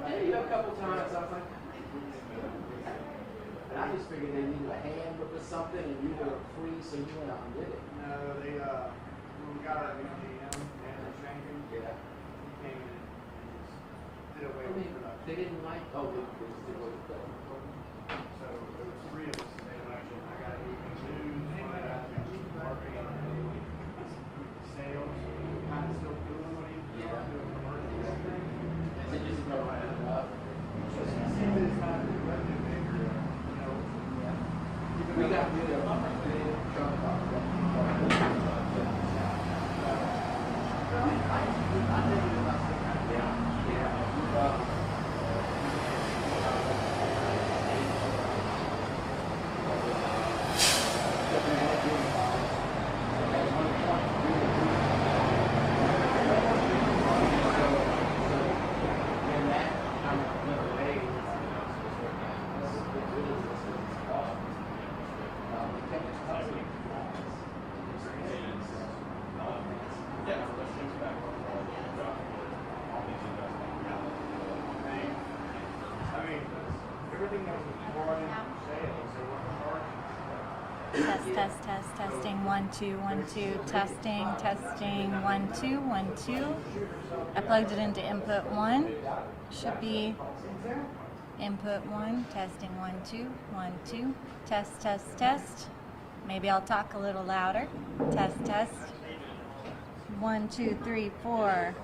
Yeah, you a couple times. I was like, and I just figured they needed a handbook or something, and you were free, so you went out and did it. No, they when we got our new GM, Andrew Shankin, Yeah. he came in and just did away with production. They didn't like. Oh, they just did away with production. So there was three of us in production. I got evening news, one got marketing, sales, kind of still doing what he was doing commercial thing. And they just go right up. It's not the revenue maker, you know. We got rid of them. Everything that was brought in from sales, they weren't charging. Testing, 1 2 1 2, testing, 1 2 1 2. I plugged it into input 1. Should be input 1, testing 1 2 1 2, test. Maybe I'll talk a little louder. Test. 1 2 3 4.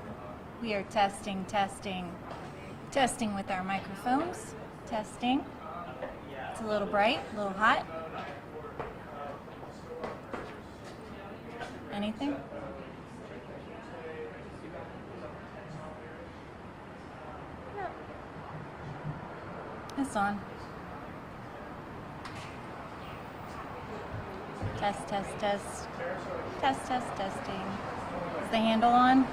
We are testing with our microphones. Testing. It's a little bright, a little hot. Anything? No. It's on. Testing. Is the handle on?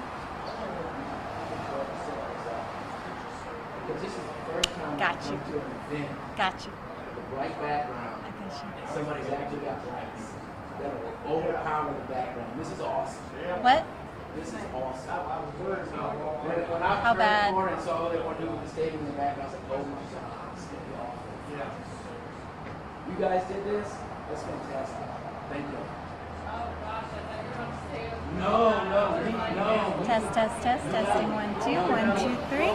Because this is the first time Got I've you. come to an event Got you. with a bright background. I got you. And somebody's actually got lights that will overpower the background. This is awesome. What? This is awesome. I was worried about when I How turned bad? the corner and saw all they want to do with the stadium in the background, I was like, oh my God, this is going to be awesome. Yeah. You guys did this? That's fantastic. Thank you. No. Test. Testing 1 2 1 2 3.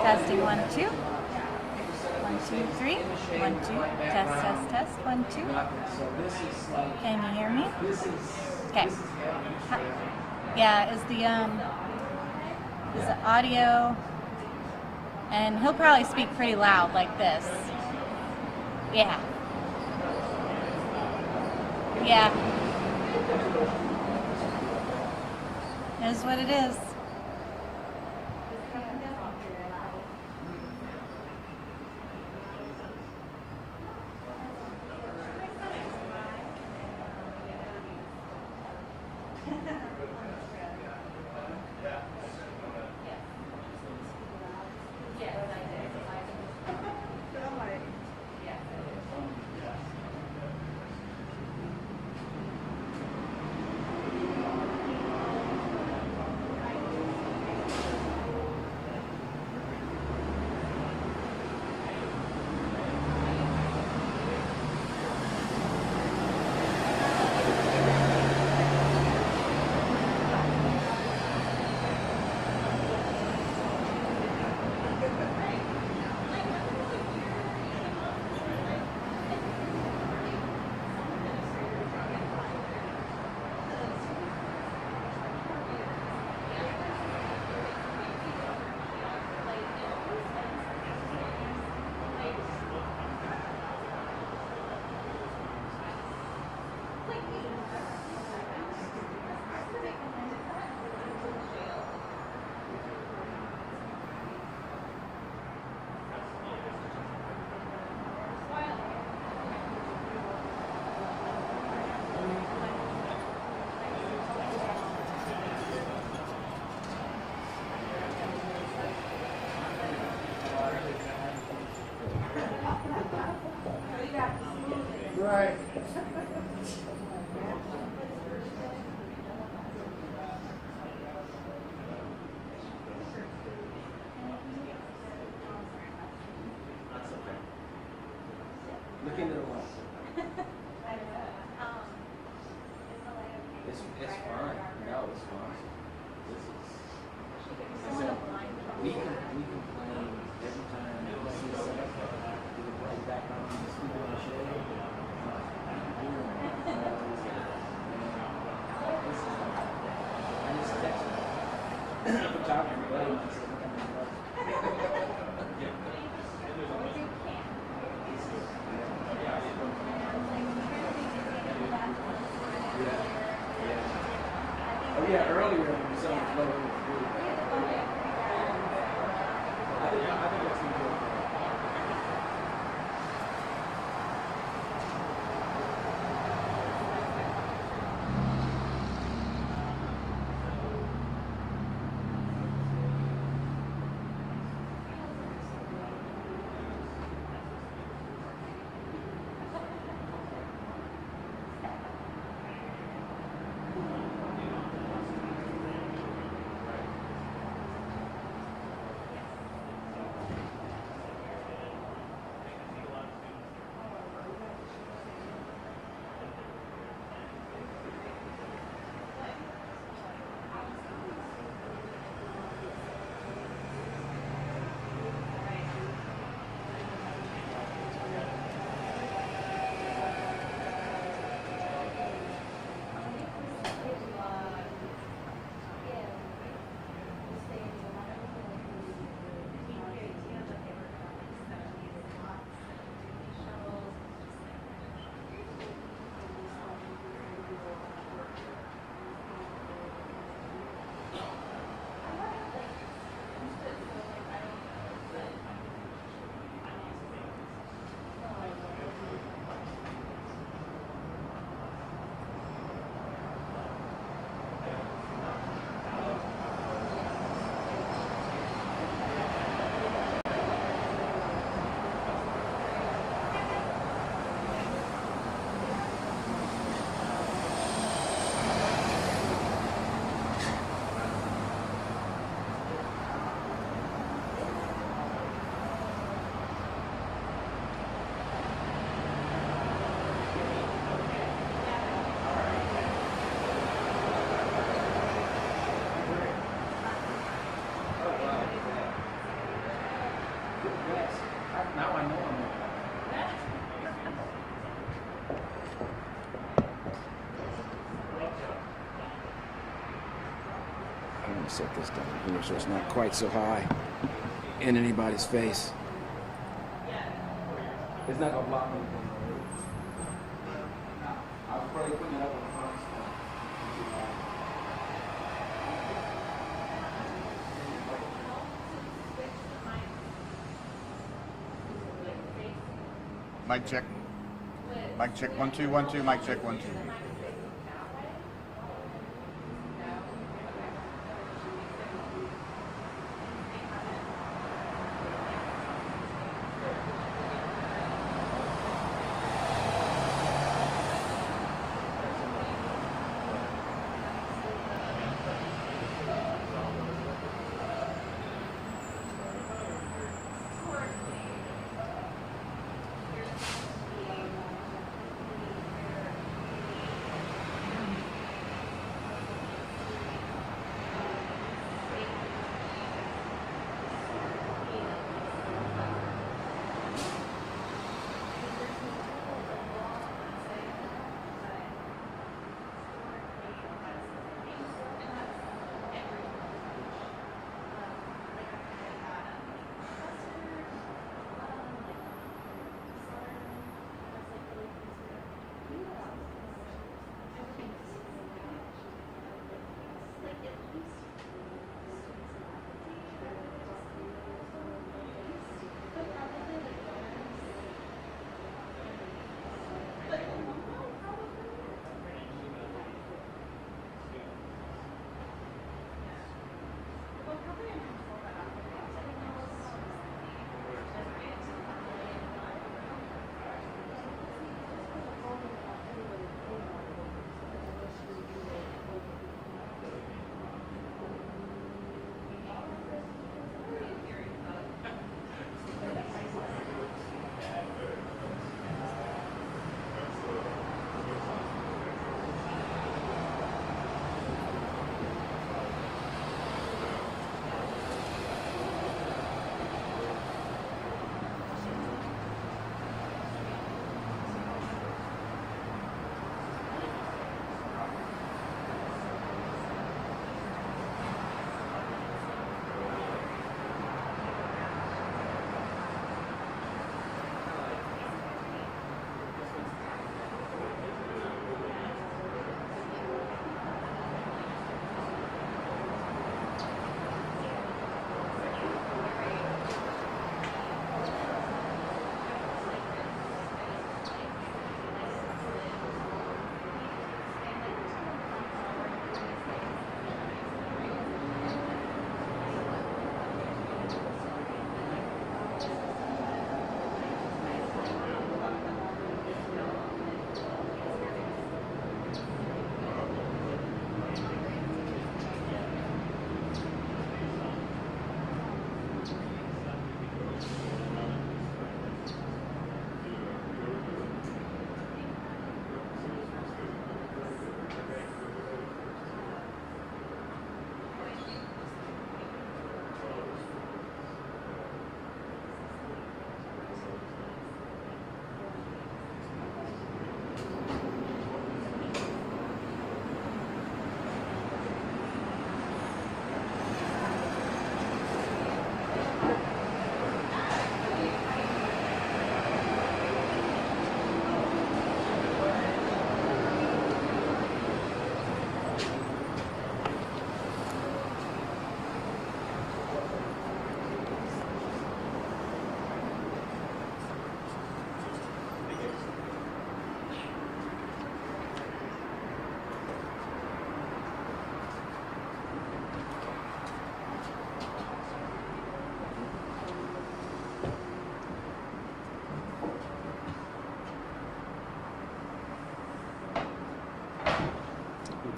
Testing 1 2. 1 2 3. 1 2. Test. 1 2. So this is like, Can you hear me? this is, Okay. this is heavy. Yeah, is the audio, and he'll probably speak pretty loud like this. Yeah. It is what it is. Right. It's fun. No, it's fun. This is. We complain every time we see a setup. We can play background music in the shade. I just text them. I'm talking to everybody and I said, look at my brother. Oh yeah, earlier when we saw the logo. I think that's gonna go. Yes. Now I know I'm I'm going to set this down here so it's not quite so high in anybody's face. It's not going to block anything. I'll probably put it up on the front. Mic check. Mic check 1 2 1 2. Mic check 1 2.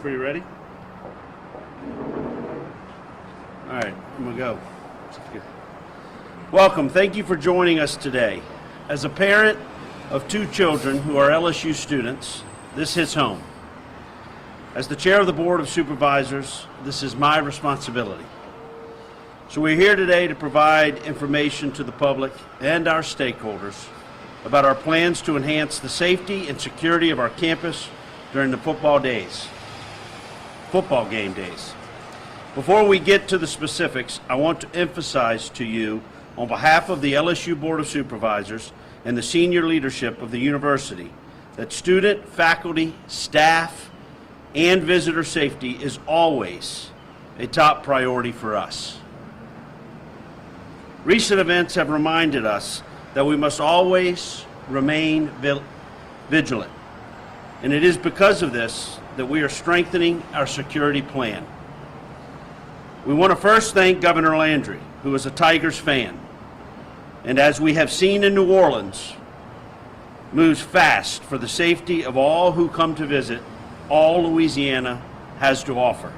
Jennifer, you ready? All right, I'm gonna go. Welcome, thank you for joining us today. As a parent of 2 children who are LSU students, this hits home. As the chair of the Board of Supervisors, this is my responsibility. So we're here today to provide information to the public and our stakeholders about our plans to enhance the safety and security of our campus during the football game days. Before we get to the specifics, I want to emphasize to you, on behalf of the LSU Board of Supervisors and the senior leadership of the university, that student, faculty, staff, and visitor safety is always a top priority for us. Recent events have reminded us that we must always remain vigilant, and it is because of this that we are strengthening our security plan. We want to first thank Governor Landry, who is a Tigers fan, and as we have seen in New Orleans, moves fast for the safety of all who come to visit all Louisiana has to offer.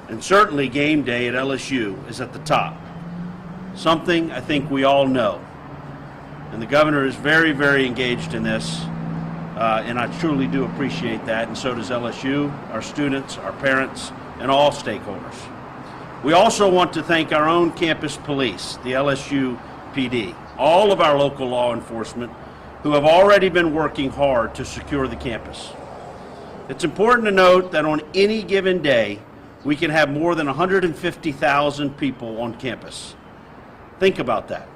And certainly game day at LSU is at the top, something I think we all know. And the governor is very, very engaged in this, and I truly do appreciate that, and so does LSU, our students, our parents, and all stakeholders. We also want to thank our own campus police, the LSU PD, all of our local law enforcement who have already been working hard to secure the campus. It's important to note that on any given day, we can have more than 150,000 people on campus. Think about that.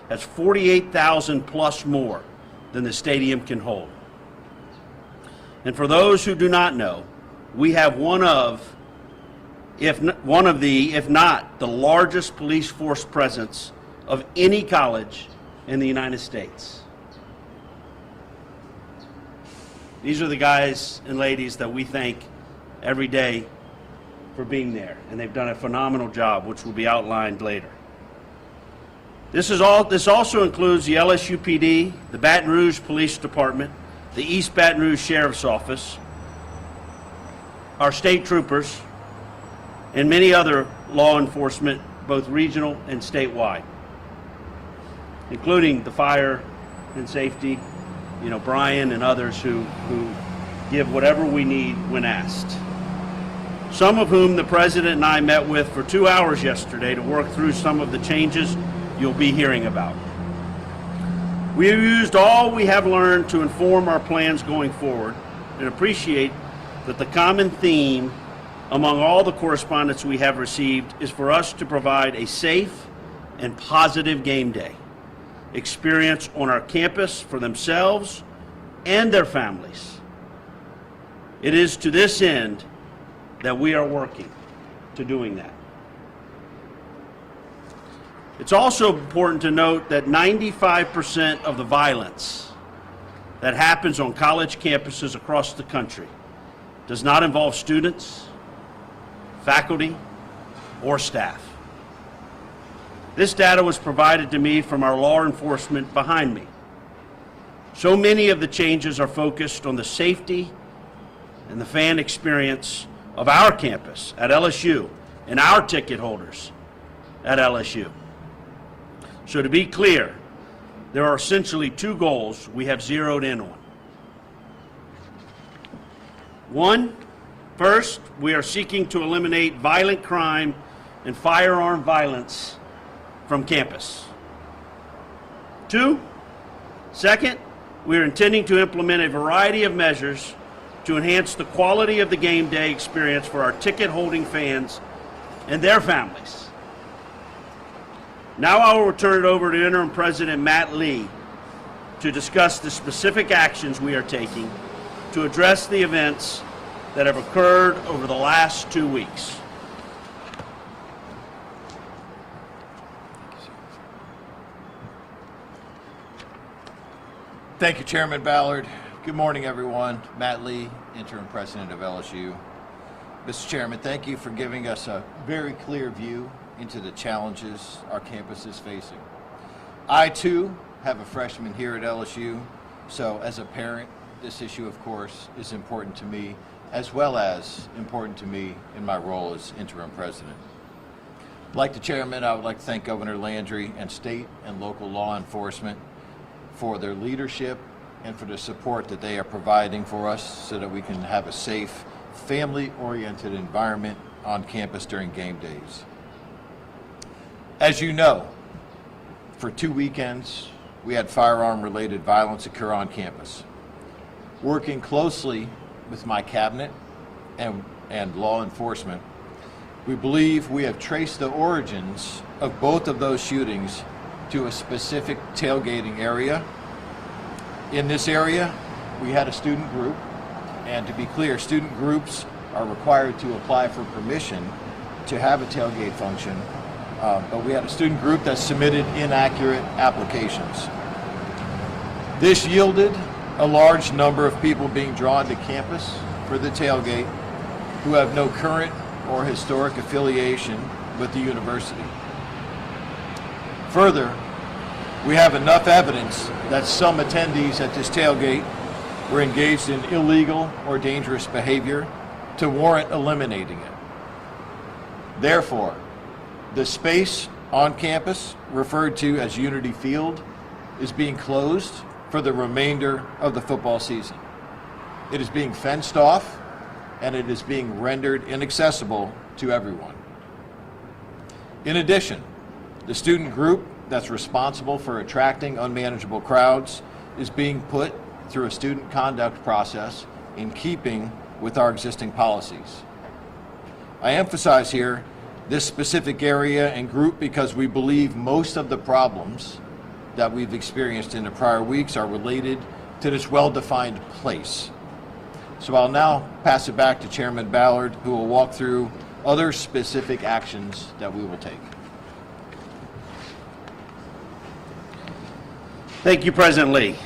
That's 48,000 plus more than the stadium can hold. And for those who do not know, we have one of the, if not the largest police force presence of any college in the United States. These are the guys and ladies that we thank every day for being there, and they've done a phenomenal job, which will be outlined later. This also includes the LSU PD, the Baton Rouge Police Department, the East Baton Rouge Sheriff's Office, our state troopers, and many other law enforcement, both regional and statewide, including the fire and safety, Brian and others who give whatever we need when asked. Some of whom the president and I met with for 2 hours yesterday to work through some of the changes you'll be hearing about. We have used all we have learned to inform our plans going forward, and appreciate that the common theme among all the correspondence we have received is for us to provide a safe and positive game day experience on our campus for themselves and their families. It is to this end that we are working to doing that. It's also important to note that 95% of the violence that happens on college campuses across the country does not involve students, faculty, or staff. This data was provided to me from our law enforcement behind me. So many of the changes are focused on the safety and the fan experience of our campus at LSU and our ticket holders at LSU. So to be clear, there are essentially 2 goals we have zeroed in on. First, we are seeking to eliminate violent crime and firearm violence from campus. 2, second, we are intending to implement a variety of measures to enhance the quality of the game day experience for our ticket-holding fans and their families. Now I will turn it over to Interim President Matt Lee to discuss the specific actions we are taking to address the events that have occurred over the last 2 weeks. Thank you, Chairman Ballard. Good morning, everyone. Matt Lee, Interim President of LSU. Mr. Chairman, thank you for giving us a very clear view into the challenges our campus is facing. I, too, have a freshman here at LSU, so as a parent this issue, of course, is important to me, as well as important to me in my role as interim president. Like the chairman, I would like to thank Governor Landry and state and local law enforcement for their leadership and for the support that they are providing for us so that we can have a safe, family-oriented environment on campus during game days. As you know, for 2 weekends, we had firearm-related violence occur on campus. Working closely with my cabinet and law enforcement, we believe we have traced the origins of both of those shootings to a specific tailgating area. In this area, we had a student group, and to be clear, student groups are required to apply for permission to have a tailgate function, but we had a student group that submitted inaccurate applications. This yielded a large number of people being drawn to campus for the tailgate who have no current or historic affiliation with the university. Further, we have enough evidence that some attendees at this tailgate were engaged in illegal or dangerous behavior to warrant eliminating it. Therefore, the space on campus, referred to as Unity Field, is being closed for the remainder of the football season. It is being fenced off, and it is being rendered inaccessible to everyone. In addition, the student group that's responsible for attracting unmanageable crowds is being put through a student conduct process in keeping with our existing policies. I emphasize here this specific area and group because we believe most of the problems that we've experienced in the prior weeks are related to this well-defined place. So I'll now pass it back to Chairman Ballard, who will walk through other specific actions that we will take. Thank you, President Lee.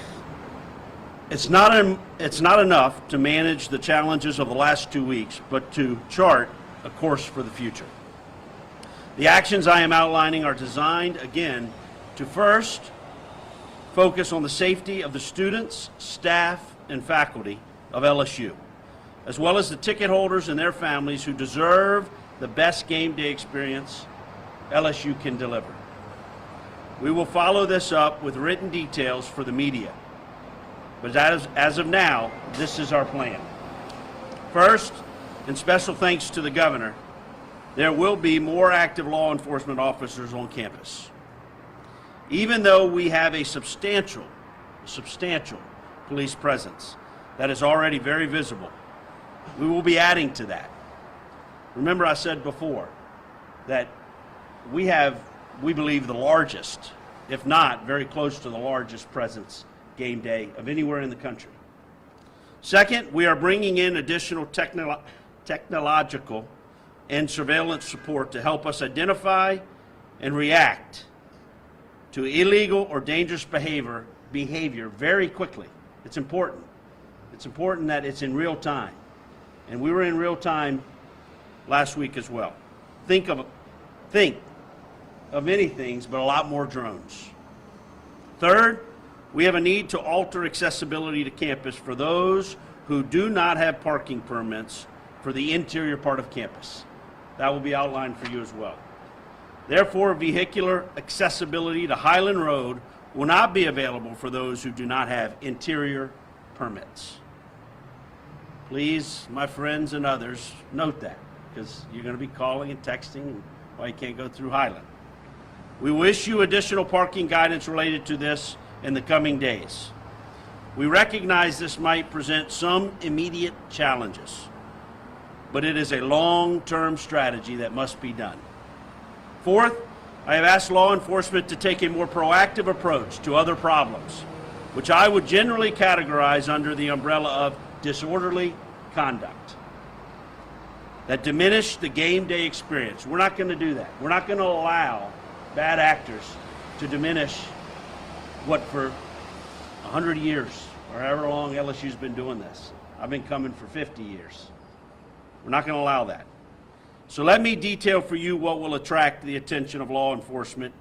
It's not enough to manage the challenges of the last 2 weeks, but to chart a course for the future. The actions I am outlining are designed, again, to first focus on the safety of the students, staff, and faculty of LSU, as well as the ticket holders and their families who deserve the best game day experience LSU can deliver. We will follow this up with written details for the media. But as of now, this is our plan. First, and special thanks to the governor, there will be more active law enforcement officers on campus. Even though we have a substantial police presence that is already very visible, we will be adding to that. Remember, I said before that we believe the largest, if not very close to the largest presence game day of anywhere in the country. Second, we are bringing in additional technological and surveillance support to help us identify and react to illegal or dangerous behavior very quickly. It's important. It's important that it's in real time. And we were in real time last week as well. Think of many things, but a lot more drones. Third, we have a need to alter accessibility to campus for those who do not have parking permits for the interior part of campus. That will be outlined for you as well. Therefore, vehicular accessibility to Highland Road will not be available for those who do not have interior permits. Please, my friends and others, note that, because you're going to be calling and texting why you can't go through Highland. We will issue additional parking guidance related to this in the coming days. We recognize this might present some immediate challenges, but it is a long-term strategy that must be done. Fourth, I have asked law enforcement to take a more proactive approach to other problems, which I would generally categorize under the umbrella of disorderly conduct that diminish the game day experience. We're not going to do that. We're not going to allow bad actors to diminish what for 100 years, or however long LSU's been doing this. I've been coming for 50 years. We're not going to allow that. So let me detail for you what will attract the attention of law enforcement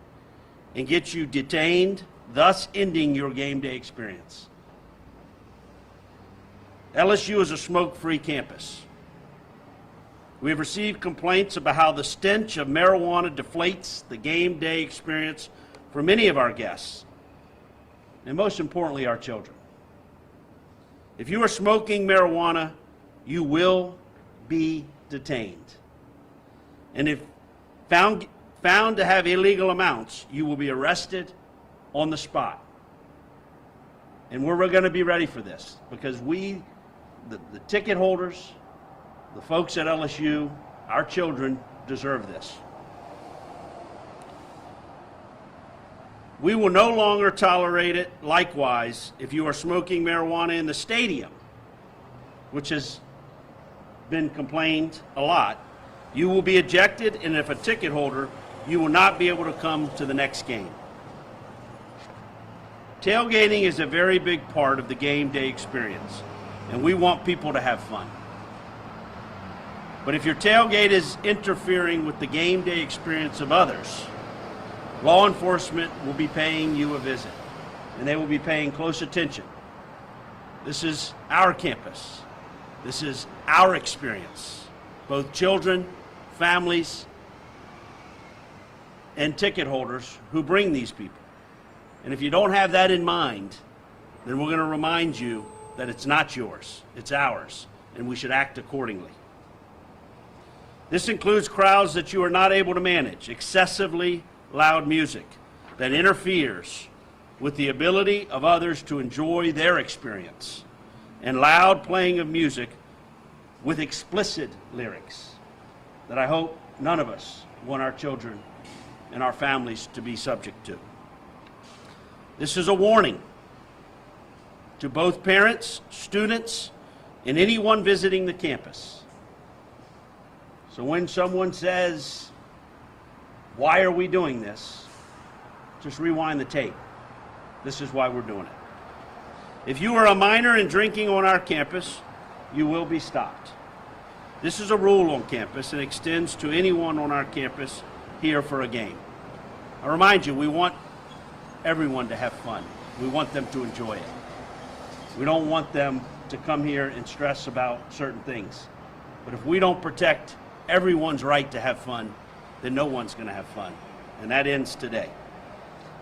and get you detained, thus ending your game day experience. LSU is a smoke-free campus. We have received complaints about how the stench of marijuana deflates the game day experience for many of our guests, and most importantly, our children. If you are smoking marijuana, you will be detained. And if found to have illegal amounts, you will be arrested on the spot. And we're going to be ready for this because we, the ticket holders, the folks at LSU, our children deserve this. We will no longer tolerate it. Likewise, if you are smoking marijuana in the stadium, which has been complained a lot, you will be ejected, and if a ticket holder, you will not be able to come to the next game. Tailgating is a very big part of the game day experience, and we want people to have fun. But if your tailgate is interfering with the game day experience of others, law enforcement will be paying you a visit, and they will be paying close attention. This is our campus. This is our experience. Both children, families, and ticket holders who bring these people. And if you don't have that in mind, then we're going to remind you that it's not yours, it's ours, and we should act accordingly. This includes crowds that you are not able to manage, excessively loud music that interferes with the ability of others to enjoy their experience, and loud playing of music with explicit lyrics that I hope none of us want our children and our families to be subject to. This is a warning to both parents, students, and anyone visiting the campus. So when someone says, "Why are we doing this?" just rewind the tape. This is why we're doing it. If you are a minor and drinking on our campus, you will be stopped. This is a rule on campus and extends to anyone on our campus here for a game. I remind you, we want everyone to have fun. We want them to enjoy it. We don't want them to come here and stress about certain things. But if we don't protect everyone's right to have fun, then no one's going to have fun. And that ends today.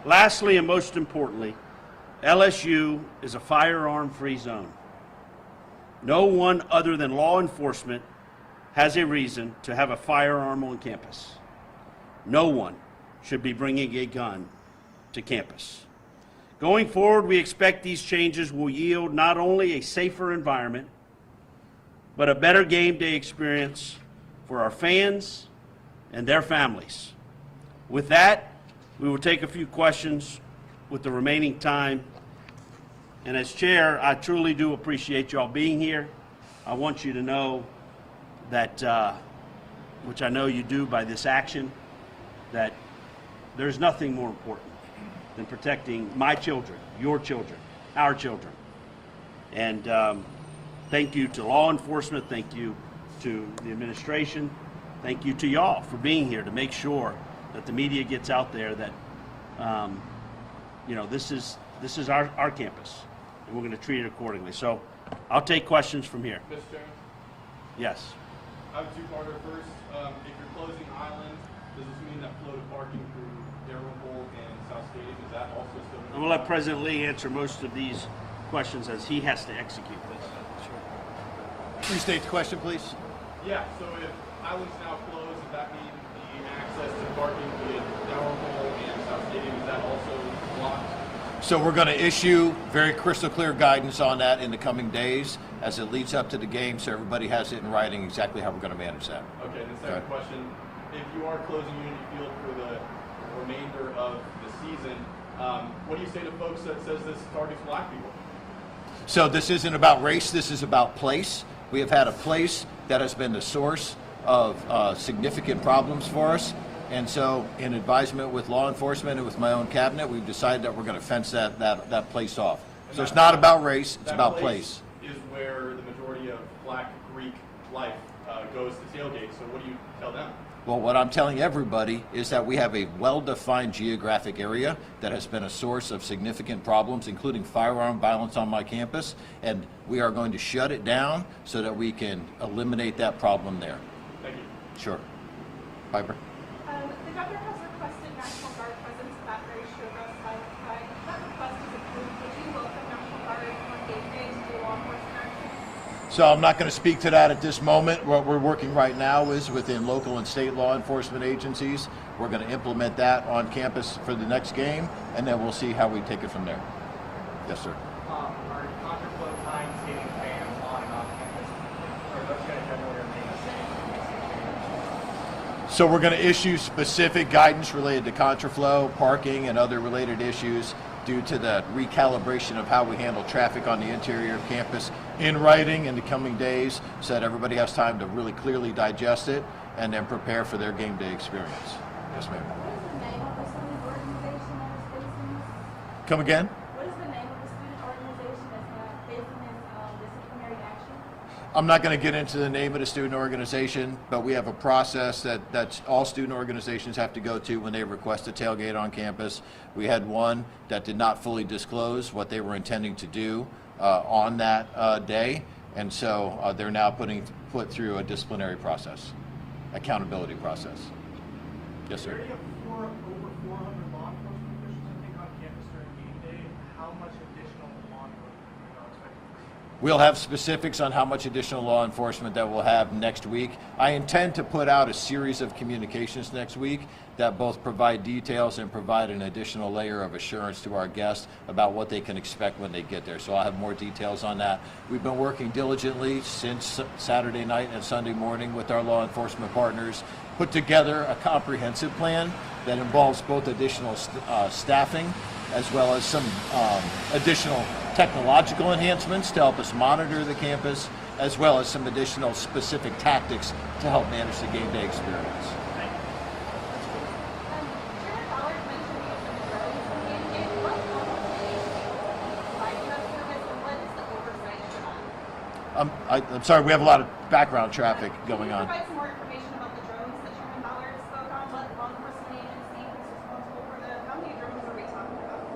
Lastly, and most importantly, LSU is a firearm-free zone. No one other than law enforcement has a reason to have a firearm on campus. No one should be bringing a gun to campus. Going forward, we expect these changes will yield not only a safer environment, but a better game day experience for our fans and their families. With that, we will take a few questions with the remaining time. And as chair, I truly do appreciate y'all being here. I want you to know that, which I know you do by this action, that there's nothing more important than protecting my children, your children, our children. And thank you to law enforcement, thank you to the administration, thank you to y'all for being here to make sure that the media gets out there that, this is our campus, and we're going to treat it accordingly. So I'll take questions from here. Mr. Chairman, Yes. I have a two-parter. First, if you're closing Island, does this mean that flow to parking through Darrell and South Stadium, is that also still? I'm going to let President Lee answer most of these questions as he has to execute this. Restate the question, please. Yeah, so if Island's now closed, does that mean the access to parking via Darrell and South Stadium, is that also blocked? So we're going to issue very crystal clear guidance on that in the coming days as it leads up to the game, so everybody has it in writing exactly how we're going to manage that. Okay, and the second Okay. question, if you are closing Unity Field for the remainder of the season, what do you say to folks that says this targets black people? So this isn't about race, this is about place. We have had a place that has been the source of significant problems for us. And so in advisement with law enforcement and with my own cabinet, we've decided that we're going to fence that place off. So it's not about race, it's That about place. is where the majority of black Greek life goes to tailgate. So what do you tell them? Well, what I'm telling everybody is that we have a well-defined geographic area that has been a source of significant problems, including firearm violence on my campus, and we are going to shut it down so that we can eliminate that problem there. Thank you. Sure. Piper? The governor has requested National Guard presence at that very to address violent crime. If that request is approved, would you welcome National Guard on game day to do law enforcement action? So I'm not going to speak to that at this moment. What we're working right now is within local and state law enforcement agencies. We're going to implement that on campus for the next game, and then we'll see how we take it from there. Yes, sir. Are contraflow times getting banned on and off campus? Or are those going to generally remain the same? So we're going to issue specific guidance related to contraflow, parking, and other related issues due to the recalibration of how we handle traffic on the interior of campus in writing in the coming days so that everybody has time to really clearly digest it and then prepare for their game day experience. Yes, ma'am. What is the name of the student organization that is facing this? Come again? What is the name of the student organization that's facing this disciplinary action? I'm not going to get into the name of the student organization, but we have a process that all student organizations have to go to when they request a tailgate on campus. We had one that did not fully disclose what they were intending to do on that day, and so they're now put through a disciplinary process, accountability process. Yes, sir. We already have over 400 law enforcement officials, I think, on campus during game day. How much additional law enforcement are you expecting? We'll have specifics on how much additional law enforcement that we'll have next week. I intend to put out a series of communications next week that both provide details and provide an additional layer of assurance to our guests about what they can expect when they get there. So I'll have more details on that. We've been working diligently since Saturday night and Sunday morning with our law enforcement partners, put together a comprehensive plan that involves both additional staffing as well as some additional technological enhancements to help us monitor the campus, as well as some additional specific tactics to help manage the game day experience. Chairman Ballard mentioned using drones on game day. What policy provides that service, and what is the oversight for that? I'm sorry, we have a lot of background traffic going on. Can you provide some more information about the drones that Chairman Ballard spoke on? What law enforcement agency is responsible for them? How many drones are we talking about?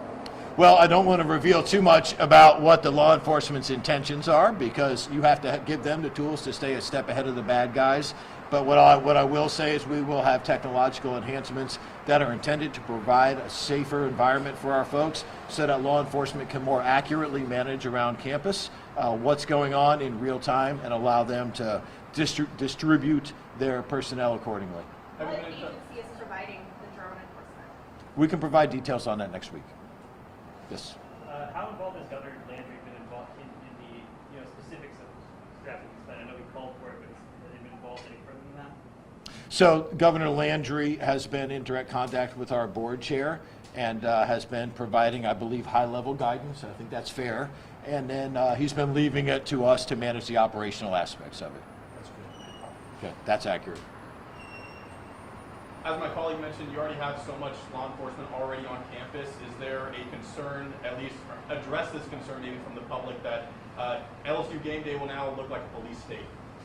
Well, I don't want to reveal too much about what the law enforcement's intentions are because you have to give them the tools to stay a step ahead of the bad guys. But what I will say is we will have technological enhancements that are intended to provide a safer environment for our folks so that law enforcement can more accurately manage around campus what's going on in real time and allow them to distribute their personnel accordingly. What agency is providing the drone enforcement? We can provide details on that next week. Yes. How involved has Governor Landry been involved in the specifics of traffic spend? I know he called for it, but has he been involved any further than that? So Governor Landry has been in direct contact with our board chair and has been providing, I believe, high-level guidance. I think that's fair. And then he's been leaving it to us to manage the operational aspects of it. That's good. Okay, that's accurate. As my colleague mentioned, you already have so much law enforcement already on campus. Is there a concern, at least address this concern maybe from the public, that LSU game day will now look like a police state?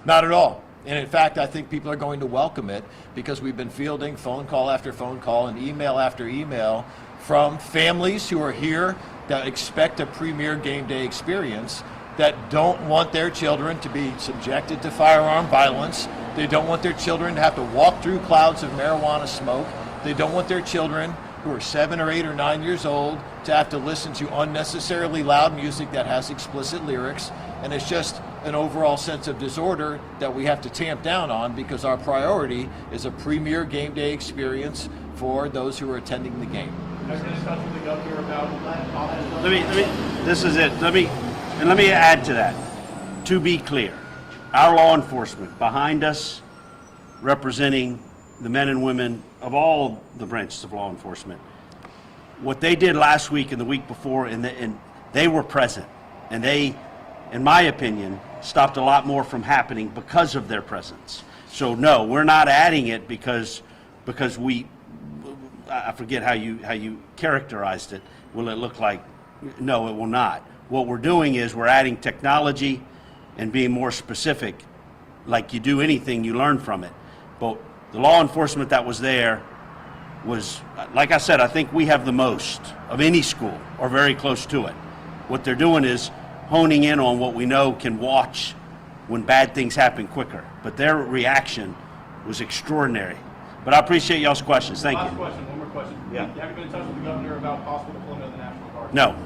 Not at all. And in fact, I think people are going to welcome it because we've been fielding phone call after phone call and email after email from families who are here that expect a premier game day experience, that don't want their children to be subjected to firearm violence. They don't want their children to have to walk through clouds of marijuana smoke. They don't want their children who are 7 or 8 or 9 years old to have to listen to unnecessarily loud music that has explicit lyrics. And it's just an overall sense of disorder that we have to tamp down on because our priority is a premier game day experience for those who are attending the game. Has been discussed with the governor about This is it. Let me add to that. To be clear, our law enforcement behind us, representing the men and women of all the branches of law enforcement, what they did last week and the week before, and they were present, and they, in my opinion, stopped a lot more from happening because of their presence. So no, we're not adding it because I forget how you characterized it. Will it look like? No, it will not. What we're doing is we're adding technology and being more specific like you do anything, you learn from it. But the law enforcement that was there was, like I said, I think we have the most of any school, or very close to it. What they're doing is honing in on what we know can watch when bad things happen quicker. But their reaction was extraordinary. But I appreciate y'all's questions. Thank Last you. question, one more question. Yeah. Have you been in touch with the governor about possible deployment of the National Guard? No.